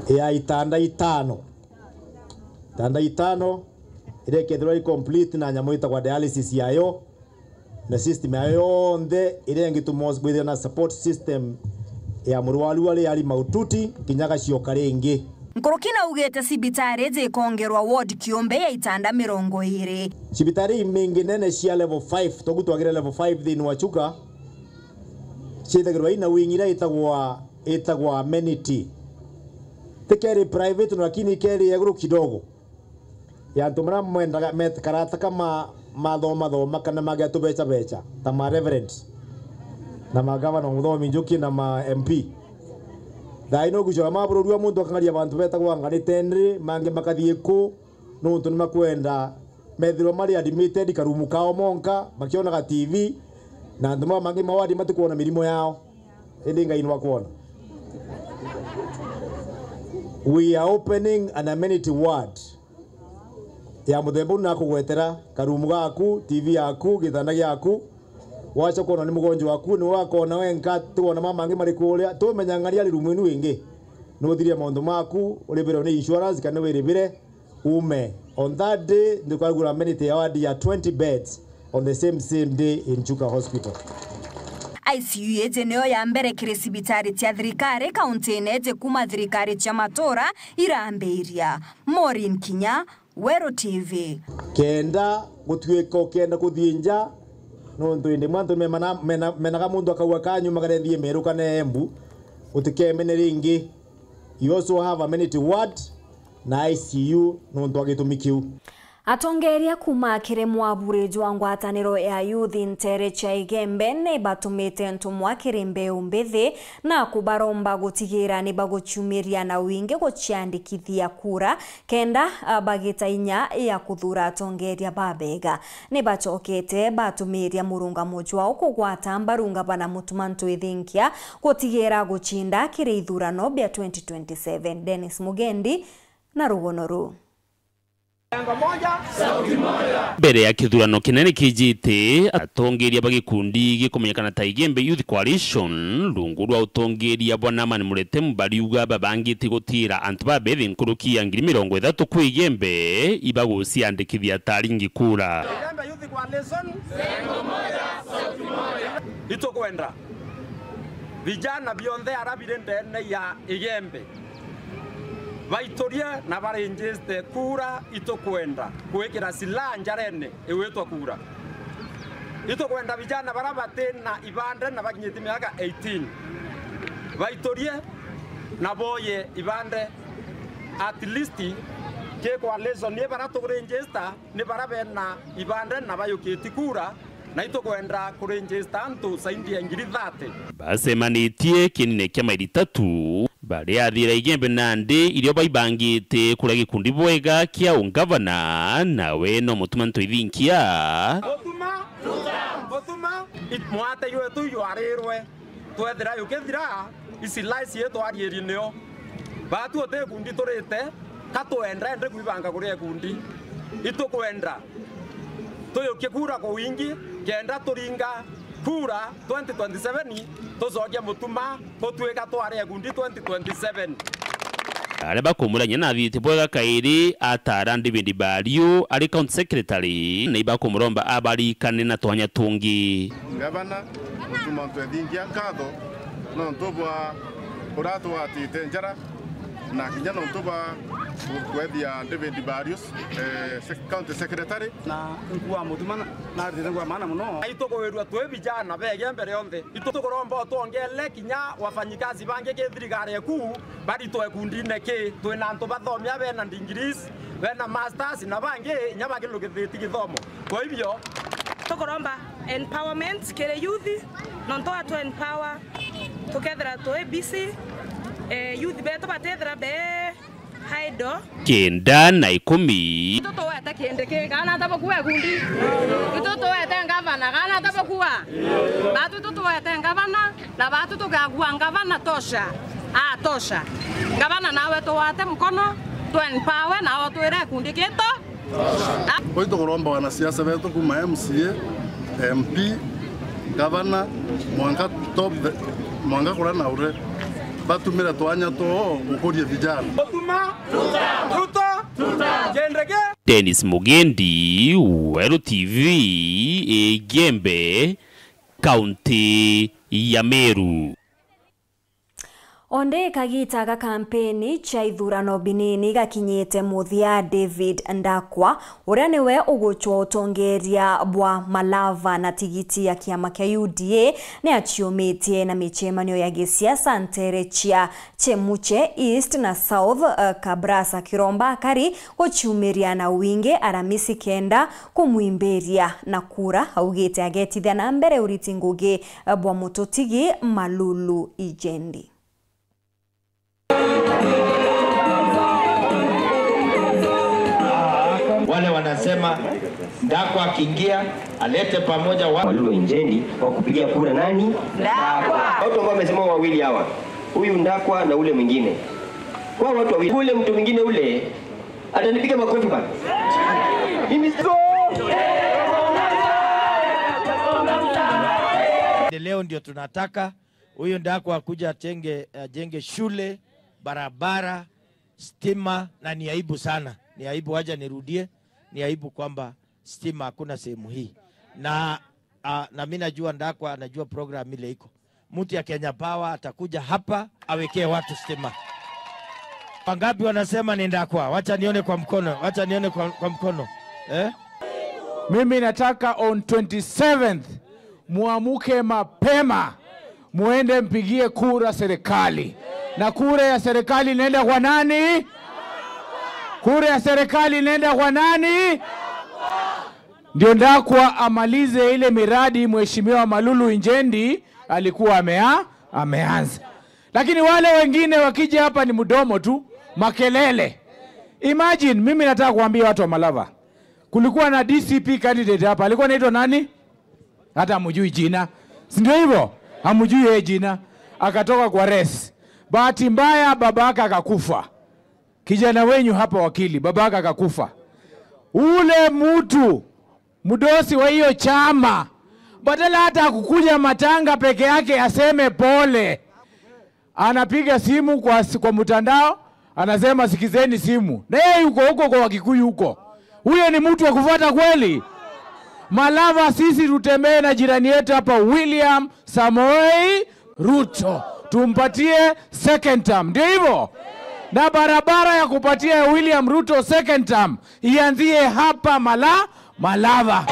Ya itanda 5. Itanda 5 ile kedro complete na nyamuita kwa dialysis yayo na system yayo onde ile ngitumos gwithio na support system ya murwaru wale yali maututi kinyaga cioka ringi. Nkorokina ugete cibitari je kongerwa ward kiombe ya itanda 20. Cibitari mingi nene cia level 5 togutwagira level 5 thini wa Chuka chithagirwa ina wingira itagwa amenity tekeri private lakini keri yaguru kidogo ya tumra mwenda karata kama madhoma kana magatu becha ta ma reverend na magavana Muthomi Njuki na ma MP daino gushora mabururu muntu akangaria abantu betagwa ngari tendri mange makathie ku no tuntu makwenda methiro mari admitted karumu kao monka makiona ga TV na nduma mangi mawadi matikuona mirimo yao endinga inwa kuona. We are opening an amenity ward ya muthemba na kugwetera karumu gaku TV yaku githanda gyaku wacha kuona ni mugonjwa waku ni wakona wenka tuona mama mangi mari kuria tumenya ngari ali rumu inu ingi no thiria maundu maku uribiro ni insurance kana wiribire ume on that day ndikagura amenity ward ya 20 beds on the same day in Chuka Hospital. ICU yeje neo ya mbere kire cibitari tia thirikari kaunti neje kuma thirikari cia matora irambiria. Maureen Kinya, Wero TV. Kenda gutwiko kenda kuthinja no ntwinde mwanto menaga mundu akauga kanyu magathie meru kana Embu utikemene ringi. You also have amenity ward na ICU no ntwagitumikiu. Atongeria kuma kiremwa burejo ngwataniro ya youth intere cha igembe ne batumite ntumwa kirembe umbethi na kubaromba gutigira ni bagochumiria na winge gochiandikithia kura kenda bagita inya ya kuthura atongeria babega ne bachokete batumiria murunga mojwa okugwata mbarunga bana mutumantu ithinkia gutigira guchinda kire ithurano bya 2027. Dennis Mugendi na Rugonoru. Mbere ya kithurano kinene kijite atongeria bagikundi gikumenyekana ta Igembe Youth Coalition rungu rwa utongeria bwana Amani Murete mbariuga babangite gutira antu babethi nkurukia 30 kwi Igembe ibaguciandikithia taringi kura. Igembe Youth Coalition sengo moja sauti moja itokwenda vijana bionde arabire ndene ya Igembe vaitoria na barenjeste kura itokwenda kuwekera silaha njarene ewetwa kura itokwenda vijana barabate na ibande na bakinyiti miaka 18 vaitorie na boye ibande at least ke coalition ni barato kurenjesta ni barabena ibande na bayoketi kura na itokwenda kurenjesta antu saindi ya 30 basemanitie kinene kya maili 3 bari athira Igembe nande irio baibangite kura gikundi bwega kia ungavana nawe no mutumanto ithinkia Otuma mwate yetu yarirwe twethira yukethira isi lice yetu arieri neo batu ote kundi torete katwenda ende kuibanga kuria kundi itokwenda toyokie kura kwa wingi kenda turinga kura 2027 tozogia mutuma totweka tware gundi 2027 ale bakumuranya na thite bwega kairi atara Ndibindi Bario ali county secretary na ibakumuromba abari kane na twanya tungi gavana tumantu ethingia nkatho no ntobwa uratwa atite njara na kinya no ntoba kwethia Ndibindi Bario county secretary na nkuwa mutuma na thite ngwa maana muno itokowerwa twe vijana bege mbere yonde itokoromba twongele kinya wafanyikazi bange ke thirikari eku bari to ekundine ke twina nto bathomia bena ndingirisi bena masters na bange nyabage lugithiti githomo kwa hivyo tokoromba empowerment kere youth nonto atu empower together to ABC youth beto batethra be haido kenda na 10 itoto weta kendeke kana tabakuwa kundi itoto weta ngavana kana tabakuwa batu itoto weta ngavana na batu tugagua ngavana tosha tosha ngavana nawe to wate mkono to empower na watu ere kundi keto kwa hiyo kuromba wanasiasa wetu kuma MCA MP gavana mwanga kura na ure batumira twanya to ukorie vijana Otuma jendege Dennis Mugendi Wero TV Igembe County ya Meru. Onde kagitaga kampeni cha ithurano binini gakinyite muthia David Ndakwa uria niwe uguchwa utongeria bwa Malava na tigiti ya kiama kia UDA ni achiometie na michemanio ya gisiasa ntere chia Chemuche East na South Kabrasa Kiromba Kari uchiumiria na winge Aramisi kenda kumwimberia na kura augite agetithia na mbere uriti ngugi bwa mutotigi Malulu Ijendi. Wale wanasema Ndakwa akiingia alete pamoja Malulu Injendi wa kupigia kura nani? Ndakwa. Watu ambao wamesema wawili hawa. Huyu Ndakwa na ule mwingine. Kwa watu wawili. Ule mtu mwingine ule atanipiga makofi bana. Mimi leo ndio tunataka huyu Ndakwa akuja ajenge shule, barabara, stima na ni aibu sana. Ni aibu, waja nirudie, ni aibu kwamba stima hakuna sehemu hii. Na mimi najua Ndakwa anajua program ile iko. Mtu ya Kenya Power atakuja hapa awekee watu stima. Wangapi wanasema ni Ndakwa? Wacha nione kwa mkono. Wacha nione kwa mkono. Mimi nataka on 27th muamuke mapema muende mpigie kura serikali. Na kura ya serikali inaenda kwa nani? Kura ya serikali inaenda kwa nani? Ndio Ndakwa amalize ile miradi Mheshimiwa Malulu Injendi alikuwa ameanza. Lakini wale wengine wakija hapa ni mdomo tu, makelele. Imagine, mimi nataka kuambia watu wa Malava. Kulikuwa na DCP candidate hapa, alikuwa anaitwa nani? Hata hamjui jina. Si ndio hivyo? Hamjui yeye jina. Akatoka kwa res. Bahati mbaya babaka akakufa. Kijana wenyu hapa wakili, babaka akakufa. Ule mtu mdosi wa hiyo chama, badala hata kukuja matanga peke yake aseme pole, anapiga simu kwa mtandao, anasema sikizeni simu. Na yeye yuko huko kwa Wakikuyu huko. Huyo ni mtu wa kufuata kweli? Malava sisi tutembee na jirani yetu hapa William Samoei Ruto. Tumpatie second term. Ndio hivyo? Na barabara ya kupatia William Ruto second term ianzie hapa Malava.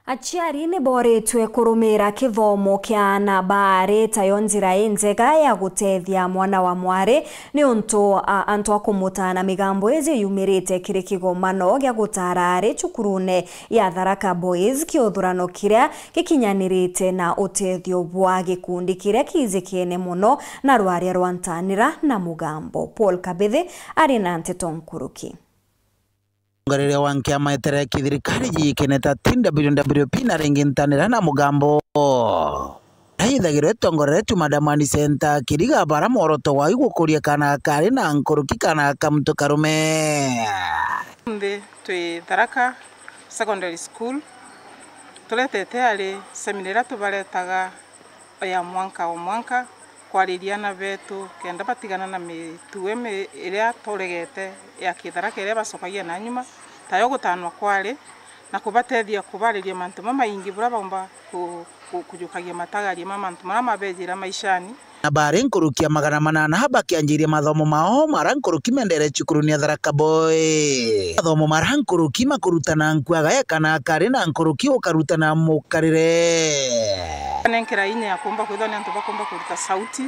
Aciari nĩ boretwe kũrũmĩra kĩthomo kĩa nabarĩ tayo njĩra njega ya gũteithia mwana wa mwarĩ nĩ ũntũ antu a kũmũtana mĩgambo ĩzĩ yumĩrĩte kĩrĩ kĩgomano gĩa gũtara arĩ cukuru-inĩ ya Tharaka Boys kĩũthurano kĩrĩa gĩkinyanĩrĩte na ũteithio bwa gĩkundi kĩrĩa kĩizĩkĩene mũno na rwarĩa rwantanĩra na mũgambo. Paul Kabethi arĩ na Nteto Nkuruki. Ngarere wanke amaetere kithirikari jikeneta tinda WWP na ringintanira na mugambo aithagirwe tongorere tu madamani center kiriga bara moroto wa igukuria kana kari na nkuruki kana kamto karume ndi twi Tharaka Secondary School tuletete ari seminara tubaretaga ya mwanka o mwanka kwaririana betu kenda batigana na mituwe iria turegete ya Kitharaka iria bacokagia na nyuma tayo gutanwa kwari na kubatethia kubariria mantu maingi bura baumba kujukagia matagari mantu mabejira maishani na bare nkurukia magana manana haba kianjiria mathomo mao marankuruki mendere cukuru ya Tharaka Boy mathomo marankuruki makurutana nkwaga kana kari na nkuruki ukarutana mukarire nenkera ine akomba kwithana ntu bakomba kuruta sauti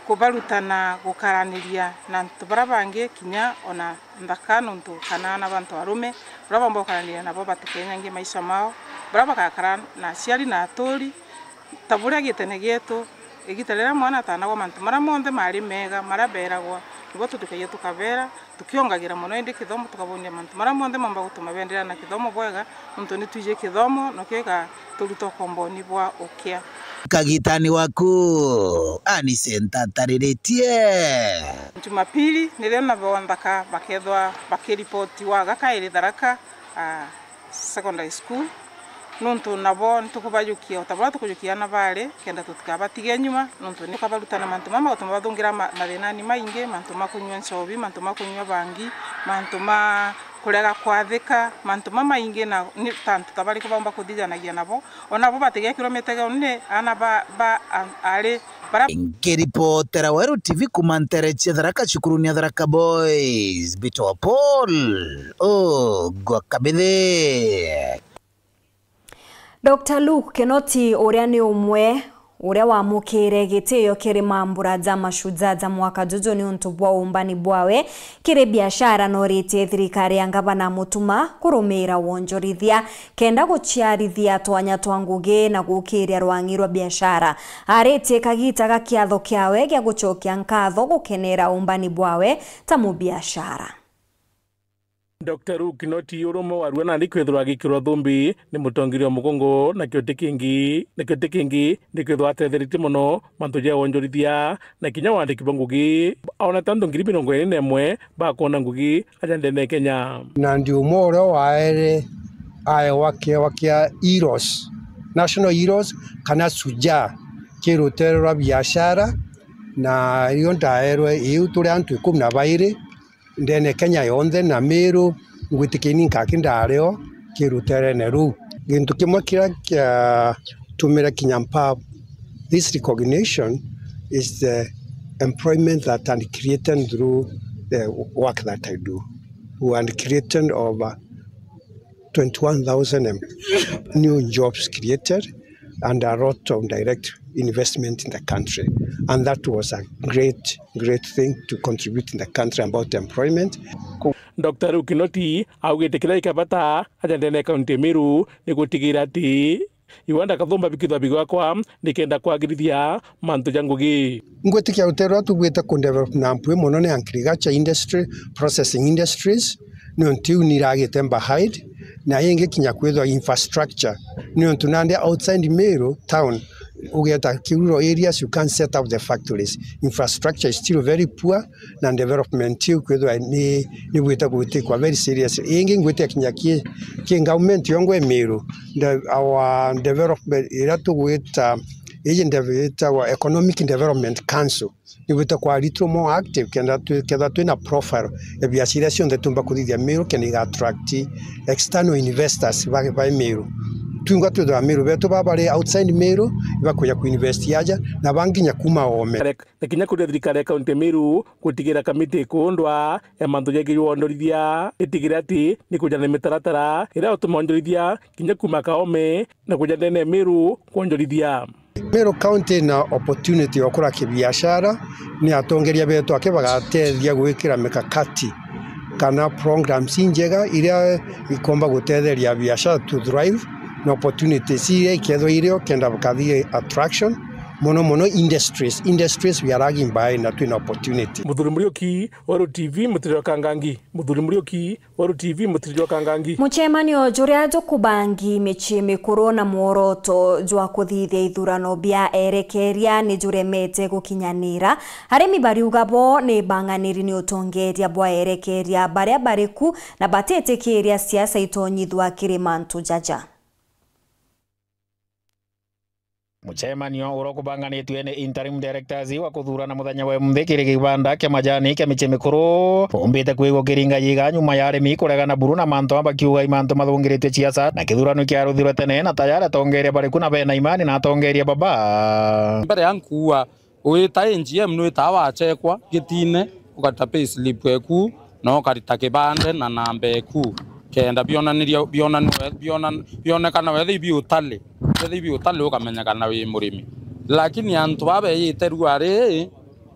kubarutana gukaraniria na ntu barabange kinya ona ndakano ntu kana na bantu arume barabamba gukaraniria nabo batukenyange maisha mao barabakakara na ciari na atori tabura gitene gitu igiterera mwana tanagwa mantu maramonde mari mega maraberagwa nibo tutukaye tukabera tukiongagira muno indi kithomo tukabonia mantu maramonde mamba gutuma bendera na kithomo bwega muntu ni tuje kithomo no kega turuto komboni bwa okia kagitani waku ani senta tariretie Jumapili niliona bondaka bakethwa bakiripoti wa gakaire Tharaka Secondary School nuntu nabo ntukubayukia utabura tukujukia na bare kenda tutikabatige nyuma nuntu nikabarutana mantu mama gutuma bathungira mathenani maingi mantu makunywa ncobi mantu makunywa bangi mantu kurega kwathika mantu maingi na ni tantu tabari kubamba kuthijanagia nabo onabo batige kilometega ne ana ba ari bara ngiripotera Weru TV kumantere Tharaka cukuru ya Tharaka Boys Bito Paul Gwakabethe. Dr. Luke Kenoti uria ni umwe uria wamukire gitio kiri mambura za mashujaa za mwaka juju ni untu bwa umbani bwawe kiri biashara no rite thirikari ya ngavana Mutuma kurumira wonjorithia kenda guciarithia twanya twa ngugi na gukiria rwangirwa biashara arite kagita gakiatho kiawe gya gucokia nkatho gukenera umbani bwawe ta mu biashara. Dr. Luke Kinoti urumo warua na ndikwithwa gikirwa thumbi ni mutongirio mugongo na kiote kingi ndikwithwa atethirite muno mantu ja wonjorithia na kinya wandiki ngugi ona tandu 2021 bakona ngugi ajandene Kenya na ndio moro waere aye wakia Heroes National Heroes kana suja kirutero ra biashara na iyo ndaerwe iu turi antu 12 ndene Kenya yonthe na Meru ngwitikini nkakindareo kirutere neru gintu kimwe kira tumira kinyampa. This recognition is the employment that are created through the work that I do. We are creating over 21,000 new jobs created and a lot of direct investment in the country. And that was a great thing to contribute in the country about employment. Dr. Ukinoti augite kira ikabata ajandene kaunti Meru ni gutigira ati iwanda kathomba bikithwa bigwakwa nikenda kwagirithia mantu jangugi ngwetikia utero tugwita ku develop na mpwe muno ni agriculture industry, processing industries ni ntiu niragite behind na yenge kinya kwethwa infrastructure ni tunande outside Meru town ugeta kirural areas, you can't set up the factories. Infrastructure is still very poor na development tiu kwethwa ni gwita gutikwa very serious. Yenge ngwite kinya ki government yongwe Meru our development ira tugwita agent our economic development council ni gwita kwa little more active kenda twina profile ya biashara cio ndetumba kuthithia Meru kenda attract external investors by Meru tunga twithwa Meru betu babare outside Meru bakuya ku invest yaja na banginya kuma ome kinya kuria thirikari kaunti Meru gutigira kamiti kundwa ya mantu yagirwo ndorithia itigira ati ni kujana mitaratara ira utumonjorithia kinya kuma kaome na kujana Meru kuonjorithia Meru County na opportunity okura kibiashara ni atongeria betu akibagateithia gwikira mikakati kana programs njega iria ikomba gutetheria biashara to thrive na opportunities ikethwa irio kenda bakathie attraction mono industries we are lagging by na twina opportunity. Muthuri Murioki Waru TV mutirio kangangi Muthuri Murioki Waru TV mutirio kangangi Muchemanio juria jukubangi michi mikuru na muoroto jwa kuthithia ithurano bia erekeria ni juremete gukinyanira harimi bariuga bo ni banganiri ni utongeria bwa erekeria baria bariku na batetekeria siasa itonyithwa kirimantu jaja. Muchemanio urokubanganitwe ni interim directors wa kuthurana muthenya wa muthikiri kibanda kia majani kia miche mikuru umbite kwigwo kiringa yiga nyuma ya arimi kuregana buru na manto amba kiuga imanto mathungiritwe ciasa na kithurano kia ruthirwe tene na tayari atongeria bariku na bena imani na atongeria baba mbere yankuwa wita NGM no itawa chekwa gitine ukata pay slip eku no karita kibande na nambe eku kenda bionekana wethe ibi utale ukamenyekana wi murimi lakini antu babe yiteru ari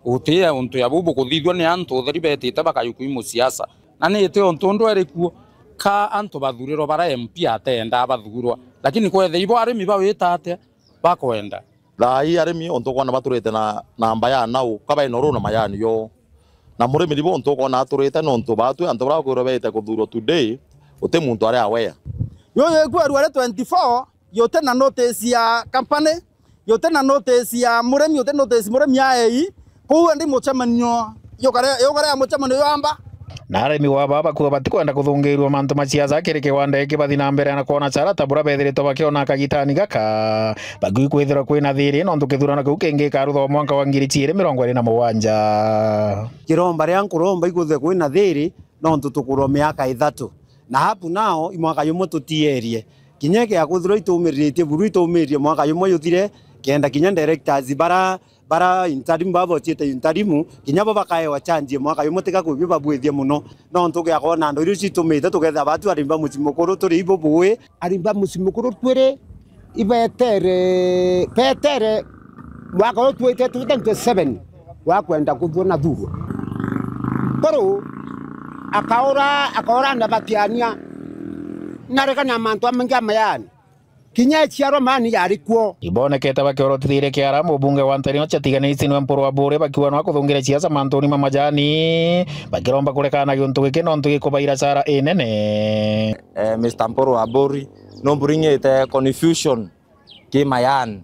utia untu ya bubu kuthithwa ni antu theri betite bakayuku imu siasa na ni ite untu ndo erikuo ka antu bathuriro bara MP atenda bathurwa lakini kwethe ibo arimi bawitate bakwenda thai arimi untu kwana baturite na namba ya nau kaba inoru na mayani yo na murimi libo untu kwana aturite no untu batu antu bara kwiro bete kuthurwa today uti muntu ari aware yo yegwaru ari 24 yote na notice ya company yote na notice ya muremi yote notice muremi ai kuwa ndi muchemanio yogare ya muchemanio yamba na arimi wa baba kuwa batikwenda kuthungirwa mantu maciaca kirike wande kibathi na mbere na kuona cara tabura bethiritwo bakiona kagitani gaka bagui kwithira kwina thiri no ntukithurana kau kingi karutho mwaka wa 2027 kiromba ria nkuromba iguthe kwina thiri no ntutukurwo miaka 3 na hapu nao imwaka yumwe tutierie kinyeke ya kuthiro itumiritie buru itumirie mwaka yumwe yuthire kenda kinya directors bara interim babo chete interim kinya baba kae wachanjie mwaka yumwe tika kubi babwithie muno no ntuge akona ndo irio citumite tugetha batu arimba mucimukuru turi ibo buwe arimba mucimukuru twire ibetere petere mwaka wa 2027 wa kwenda kuthona thuru toro akaora ndabatiania narekana mantu amenga mayani kinya chiaro mani yarikuo ibonekete bakiorotithire kiara mubunge wa Ntarino chatiganisi ni mporo wa bure bakiwa no kuthungira ciasa mantoni mamajani bakiromba kurekana giuntu giki no ntu gikubaira cara inene Mr. Mporo wa buri no bringete confusion ki mayan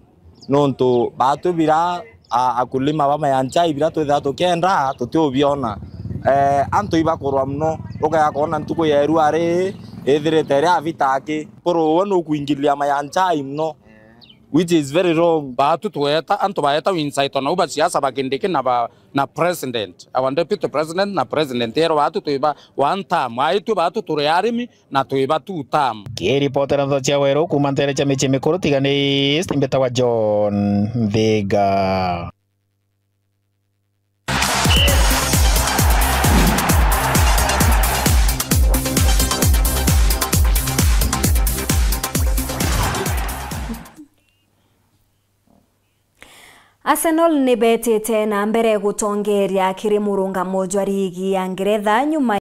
no ntu batu bira akulima ba mayancha ibira to thato kenda tutiobiona antu ibakorwa mno ukayakona ntuko yeru ari ethirete ria vitaki poro wono kuingilia mayanchai mno which is very wrong batu tueta antu baeta insight na uba siasa bakindike na president our deputy president na president ero batu tuiba one time aitu batu turiarimi na tuiba two time kiripotera ndo cha wero kumantere cha miche mikuru tigani stimbeta wa John Vega. Arsenal nibetete na mbere gutongeria kiri murunga mojwa rigi ya Ngeretha nyuma